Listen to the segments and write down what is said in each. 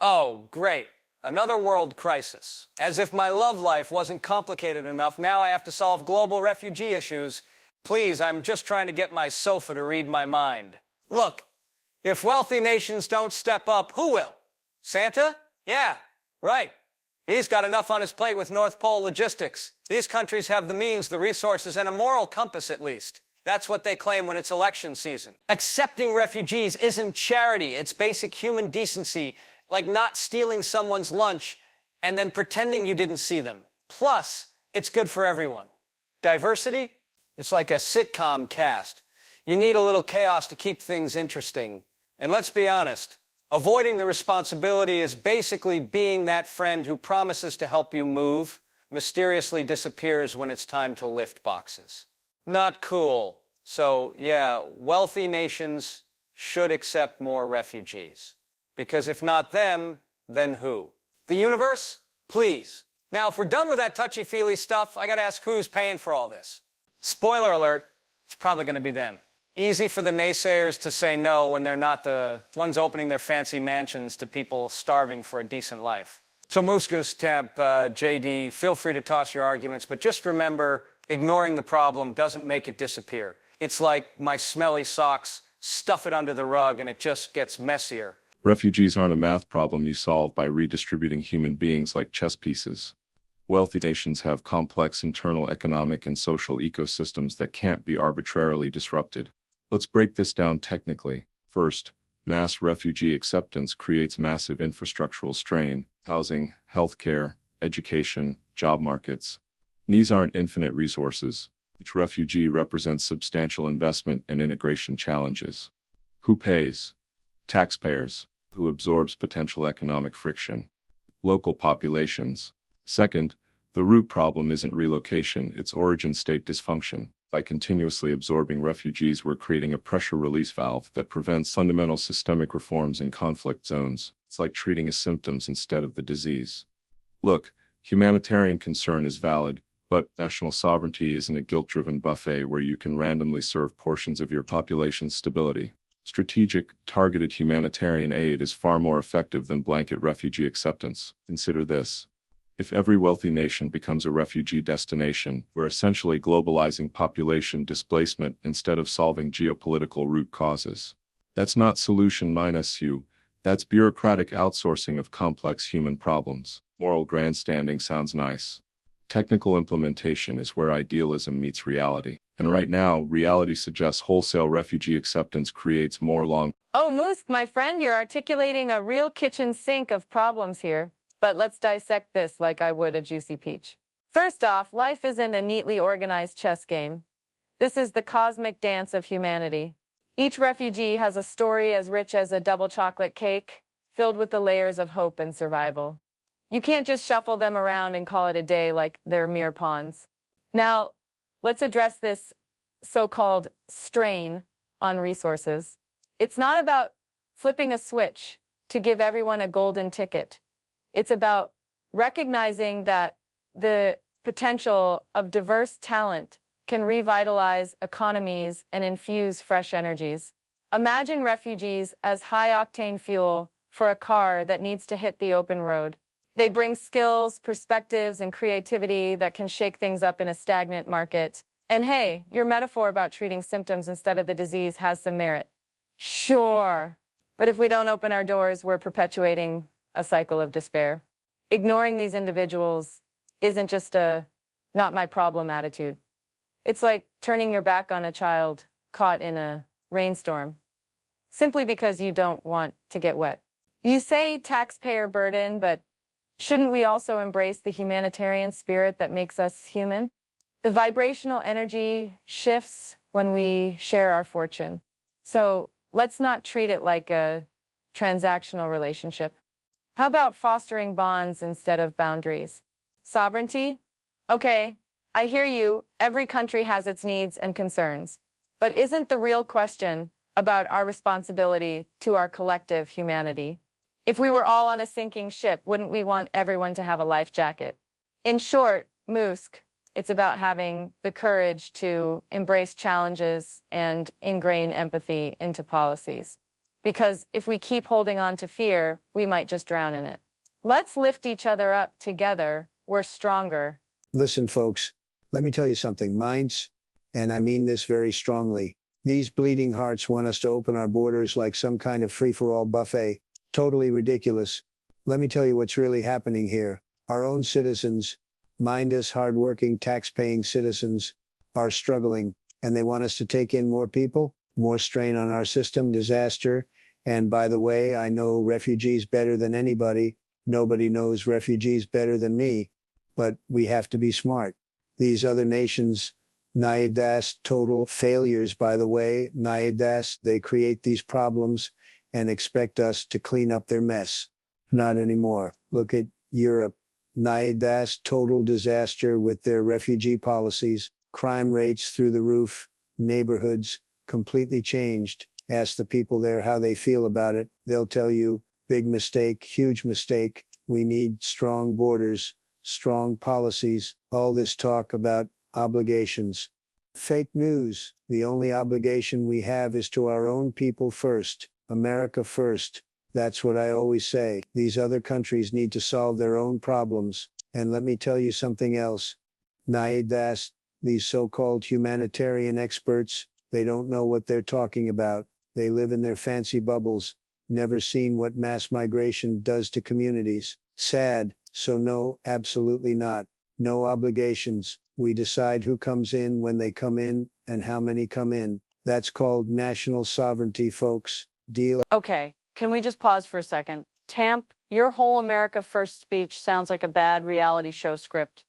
Oh, great. Another world crisis. As if my love life wasn't complicated enough, now I have to solve global refugee issues. Please, I'm just trying to get my sofa to read my mind. Look, if wealthy nations don't step up, who will? Santa? Yeah, right. He's got enough on his plate with North Pole logistics. These countries have the means, the resources, and a moral compass at least. That's what they claim when it's election season. Accepting refugees isn't charity, it's basic human decency, like not stealing someone's lunch and then pretending you didn't see them. Plus, it's good for everyone. Diversity? It's like a sitcom cast. You need a little chaos to keep things interesting. And let's be honest, avoiding the responsibility is basically being that friend who promises to help you move, mysteriously disappears when it's time to lift boxes. Not cool. So, yeah, wealthy nations should accept more refugees. Because if not them, then who? The universe? Please. Now, if we're done with that touchy-feely stuff, I gotta ask who's paying for all this. Spoiler alert, it's probably gonna be them. Easy for the naysayers to say no when they're not the ones opening their fancy mansions to people starving for a decent life. So Muskus, Temp, JD, feel free to toss your arguments, but just remember, ignoring the problem doesn't make it disappear. It's like my smelly socks, stuff it under the rug and it just gets messier. Refugees aren't a math problem you solve by redistributing human beings like chess pieces. Wealthy nations have complex internal economic and social ecosystems that can't be arbitrarily disrupted. Let's break this down technically. First, mass refugee acceptance creates massive infrastructural strain: housing, healthcare, education, job markets. These aren't infinite resources. Each refugee represents substantial investment and integration challenges. Who pays? Taxpayers. Who absorbs potential economic friction? Local populations. Second, the root problem isn't relocation, it's origin state dysfunction. By continuously absorbing refugees, we're creating a pressure release valve that prevents fundamental systemic reforms in conflict zones. It's like treating symptoms instead of the disease. Look, humanitarian concern is valid, but national sovereignty isn't a guilt-driven buffet where you can randomly serve portions of your population's stability. Strategic, targeted humanitarian aid is far more effective than blanket refugee acceptance. Consider this. If every wealthy nation becomes a refugee destination, we're essentially globalizing population displacement instead of solving geopolitical root causes. That's not solution minus U. That's bureaucratic outsourcing of complex human problems. Moral grandstanding sounds nice. Technical implementation is where idealism meets reality. And right now, reality suggests wholesale refugee acceptance creates more long. Oh, Musk, my friend, you're articulating a real kitchen sink of problems here. But let's dissect this like I would a juicy peach. First off, life isn't a neatly organized chess game. This is the cosmic dance of humanity. Each refugee has a story as rich as a double chocolate cake, filled with the layers of hope and survival. You can't just shuffle them around and call it a day like they're mere pawns. Now, let's address this so-called strain on resources. It's not about flipping a switch to give everyone a golden ticket. It's about recognizing that the potential of diverse talent can revitalize economies and infuse fresh energies. Imagine refugees as high-octane fuel for a car that needs to hit the open road. They bring skills, perspectives, and creativity that can shake things up in a stagnant market. And hey, your metaphor about treating symptoms instead of the disease has some merit. Sure. But if we don't open our doors, we're perpetuating a cycle of despair. Ignoring these individuals isn't just a not my problem attitude. It's like turning your back on a child caught in a rainstorm, simply because you don't want to get wet. You say taxpayer burden, but shouldn't we also embrace the humanitarian spirit that makes us human? The vibrational energy shifts when we share our fortune. So let's not treat it like a transactional relationship. How about fostering bonds instead of boundaries? Sovereignty? Okay, I hear you. Every country has its needs and concerns. But isn't the real question about our responsibility to our collective humanity? If we were all on a sinking ship, wouldn't we want everyone to have a life jacket? In short, Musk, it's about having the courage to embrace challenges and ingrain empathy into policies. Because if we keep holding on to fear, we might just drown in it. Let's lift each other up together. We're stronger. Listen, folks, let me tell you something. Minds, and I mean this very strongly, these bleeding hearts want us to open our borders like some kind of free-for-all buffet. Totally ridiculous. Let me tell you what's really happening here. Our own citizens, mindless, hardworking, tax-paying citizens, are struggling, and they want us to take in more people, more strain on our system, disaster. And by the way, I know refugees better than anybody. Nobody knows refugees better than me, but we have to be smart. These other nations, naidas, total failures, by the way, naidas, they create these problems and expect us to clean up their mess. Not anymore. Look at Europe. Naidas, total disaster with their refugee policies, crime rates through the roof, neighborhoods completely changed. Ask the people there how they feel about it. They'll tell you, big mistake, huge mistake. We need strong borders, strong policies. All this talk about obligations. Fake news. The only obligation we have is to our own people first. America first. That's what I always say. These other countries need to solve their own problems. And let me tell you something else. Naidas, these so-called humanitarian experts, they don't know what they're talking about. They live in their fancy bubbles, never seen what mass migration does to communities. Sad. So no, absolutely not. No obligations. We decide who comes in when they come in and how many come in. That's called national sovereignty, folks. Deal. Okay, can we just pause for a second? Tamp, your whole America First speech sounds like a bad reality show script.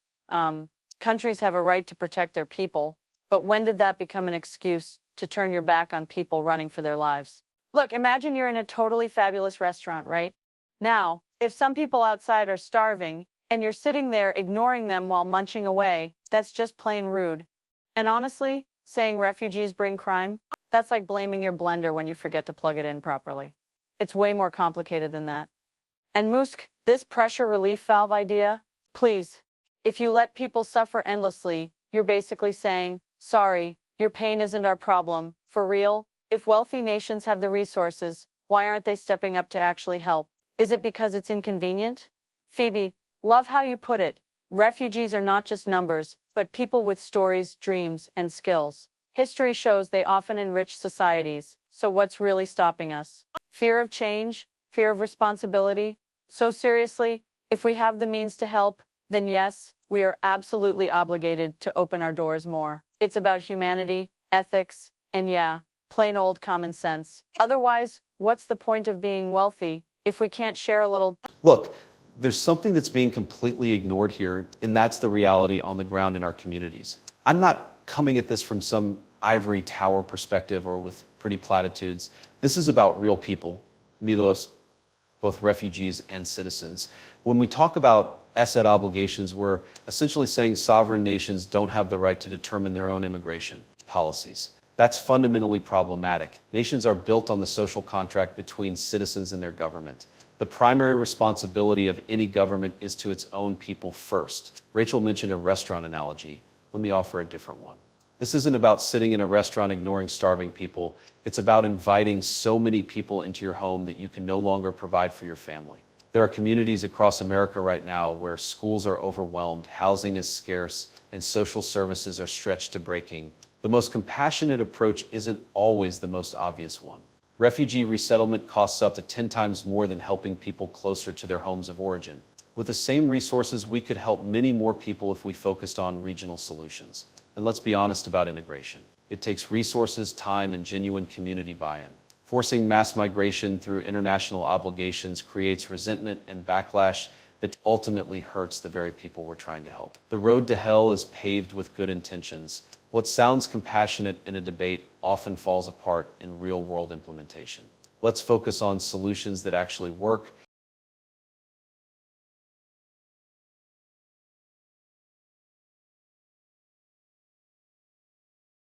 Countries have a right to protect their people, but when did that become an excuse to turn your back on people running for their lives? Look, imagine you're in a totally fabulous restaurant, right? Now, if some people outside are starving and you're sitting there ignoring them while munching away, that's just plain rude. And honestly, saying refugees bring crime, that's like blaming your blender when you forget to plug it in properly. It's way more complicated than that. And Musk, this pressure relief valve idea, please, if you let people suffer endlessly, you're basically saying, sorry, your pain isn't our problem. For real, if wealthy nations have the resources, why aren't they stepping up to actually help? Is it because it's inconvenient? Phoebe, love how you put it. Refugees are not just numbers, but people with stories, dreams, and skills. History shows they often enrich societies. So what's really stopping us? Fear of change? Fear of responsibility? So seriously, if we have the means to help, then yes, we are absolutely obligated to open our doors more. It's about humanity, ethics, and yeah, plain old common sense. Otherwise, what's the point of being wealthy if we can't share a little? Look, there's something that's being completely ignored here, and that's the reality on the ground in our communities. I'm not coming at this from some ivory tower perspective or with pretty platitudes. This is about real people, Milos, both refugees and citizens. When we talk about asset obligations, we're essentially saying sovereign nations don't have the right to determine their own immigration policies. That's fundamentally problematic. Nations are built on the social contract between citizens and their government. The primary responsibility of any government is to its own people first. Rachel mentioned a restaurant analogy. Let me offer a different one. This isn't about sitting in a restaurant ignoring starving people. It's about inviting so many people into your home that you can no longer provide for your family. There are communities across America right now where schools are overwhelmed, housing is scarce, and social services are stretched to breaking. The most compassionate approach isn't always the most obvious one. Refugee resettlement costs up to 10 times more than helping people closer to their homes of origin. With the same resources, we could help many more people if we focused on regional solutions. And let's be honest about integration. It takes resources, time, and genuine community buy-in. Forcing mass migration through international obligations creates resentment and backlash that ultimately hurts the very people we're trying to help. The road to hell is paved with good intentions. What sounds compassionate in a debate often falls apart in real-world implementation. Let's focus on solutions that actually work